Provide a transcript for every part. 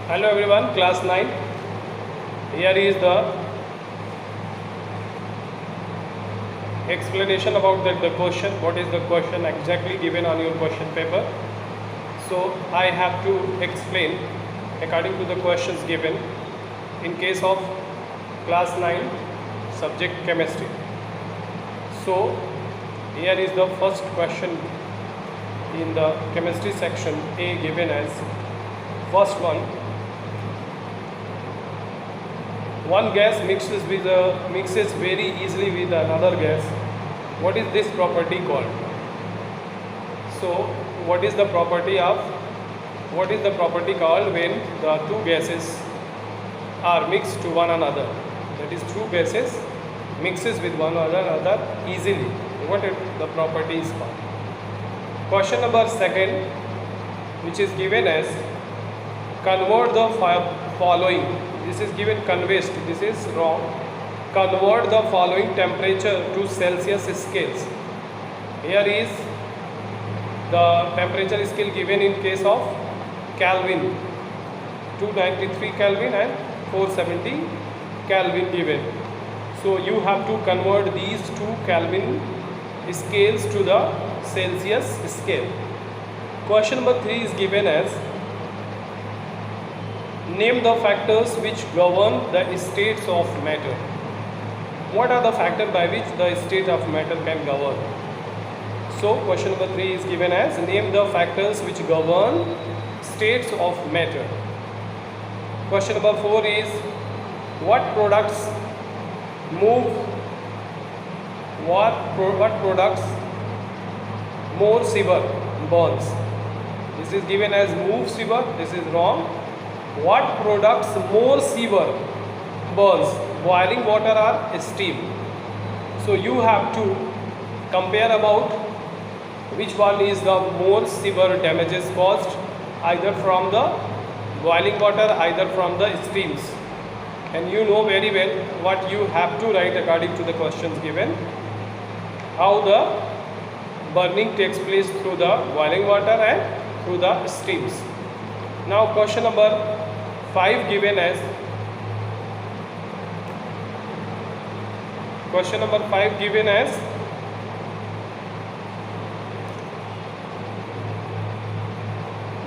Hello everyone, class 9. Here is the explanation about the question. What is the question exactly given on your question paper? So I have to explain according to the questions given in case of class 9 subject chemistry. So here is the first question in the chemistry section A, given as first one gas mixes very easily with another gas. What is this property called? So what is the property called when the two gases are mixed to one another? That is, two gases mixes with one another easily. What the property is called? Question number second, which is given as convert the following. This is given conversed. This is wrong. Convert the following temperature to Celsius scales. Here is the temperature scale given in case of Kelvin. 293 Kelvin and 470 Kelvin given. So you have to convert these two Kelvin scales to the Celsius scale. Question number 3 is given as name the factors which govern the states of matter. What are the factors by which the state of matter can govern? So question number 3 is given as name the factors which govern states of matter. Question number 4 is what products move more Seaver burns? This is given as move Seaver. This is wrong. What products more Seaver burns, boiling water or steam? So you have to compare about which one is the more severe damages caused, either from the boiling water, either from the steams. And you know very well what you have to write according to the questions given. How the burning takes place through the boiling water and through the steams. Now question number 5 given as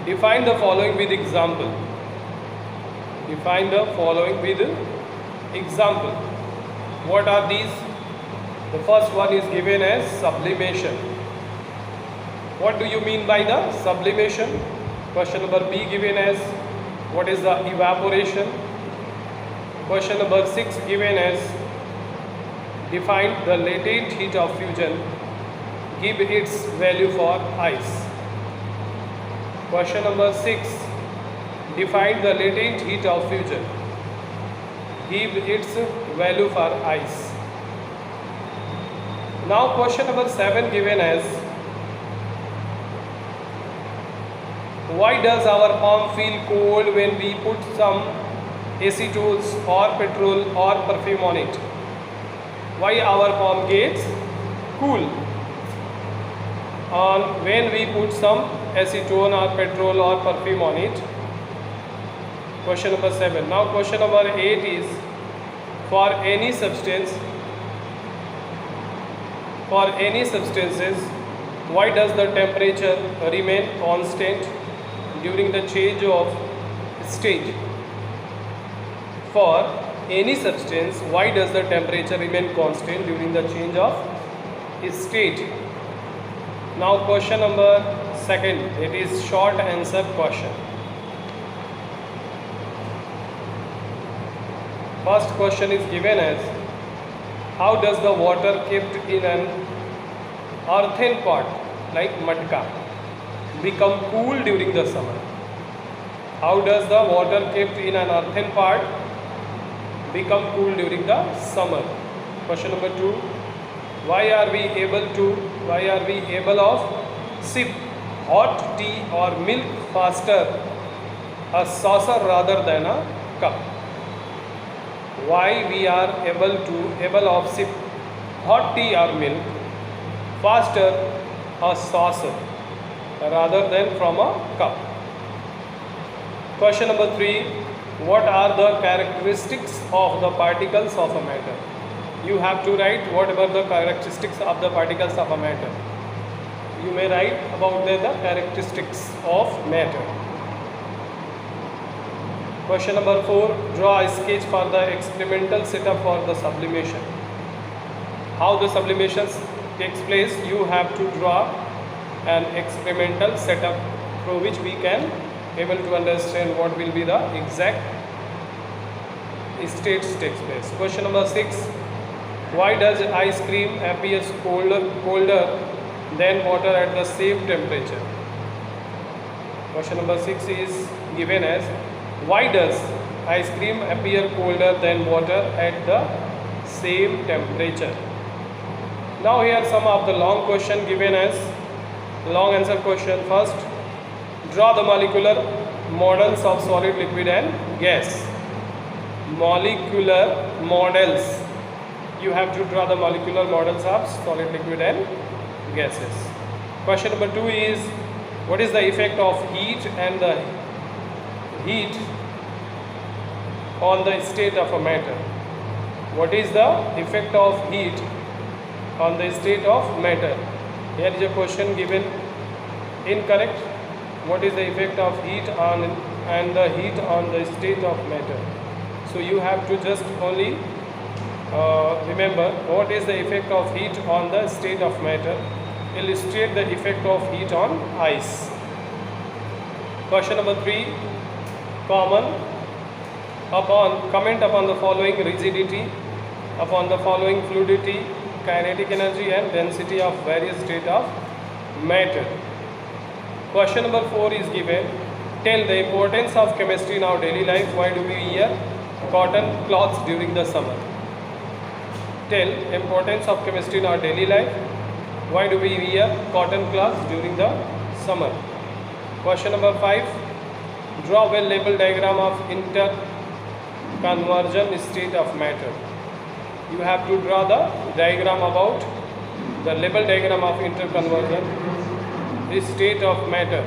define the following with example. Define the following with example. What are these? The first one is given as sublimation. What do you mean by the sublimation? Question number B given as what is the evaporation? Question number 6 given as define the latent heat of fusion. Give its value for ice. Question number 6, define the latent heat of fusion. Give its value for ice. Now question number 7 given as why does our palm feel cold when we put some acetones or petrol or perfume on it? Why our palm gets cool on when we put some acetone or petrol or perfume on it? Question number 7. Now question number 8 is for any substances, why does the temperature remain constant during the change of state? For any substance, why does the temperature remain constant during the change of state? Now question number 2, it is short answer question. First question is given as how does the water kept in an earthen pot like matka become cool during the summer? How does the water kept in an earthen pot become cool during the summer? Question number 2, why are we able of sip hot tea or milk faster a saucer rather than a cup? Why we are able of sip hot tea or milk faster a saucer rather than from a cup? Question number 3. What are the characteristics of the particles of a matter? You have to write whatever the characteristics of the particles of a matter. You may write about the characteristics of matter. Question number 4. Draw a sketch for the experimental setup for the sublimation. How the sublimation takes place, you have to draw an experimental setup through which we can able to understand what will be the exact states takes place. Question number 6. Why does ice cream appear colder than water at the same temperature? Question number 6 is given as, why does ice cream appear colder than water at the same temperature? Now here some of the long question given as long answer question. First, draw the molecular models of solid, liquid and gas. Molecular models. You have to draw the molecular models of solid, liquid and gases. Question number 2 is, what is the effect of heat and the heat on the state of a matter? What is the effect of heat on the state of matter? Here is a question given incorrect. What is the effect of heat on and the heat on the state of matter? So you have to just only remember what is the effect of heat on the state of matter. Illustrate the effect of heat on ice. Question number 3. Comment upon the following rigidity, upon the following fluidity, kinetic energy and density of various state of matter. Question number 4 is given. Tell the importance of chemistry in our daily life. Why do we wear cotton cloths during the summer? Tell importance of chemistry in our daily life. Why do we wear cotton cloths during the summer? Question number 5. Draw well labeled diagram of interconversion state of matter. You have to draw the diagram about the label diagram of interconversion state of matter.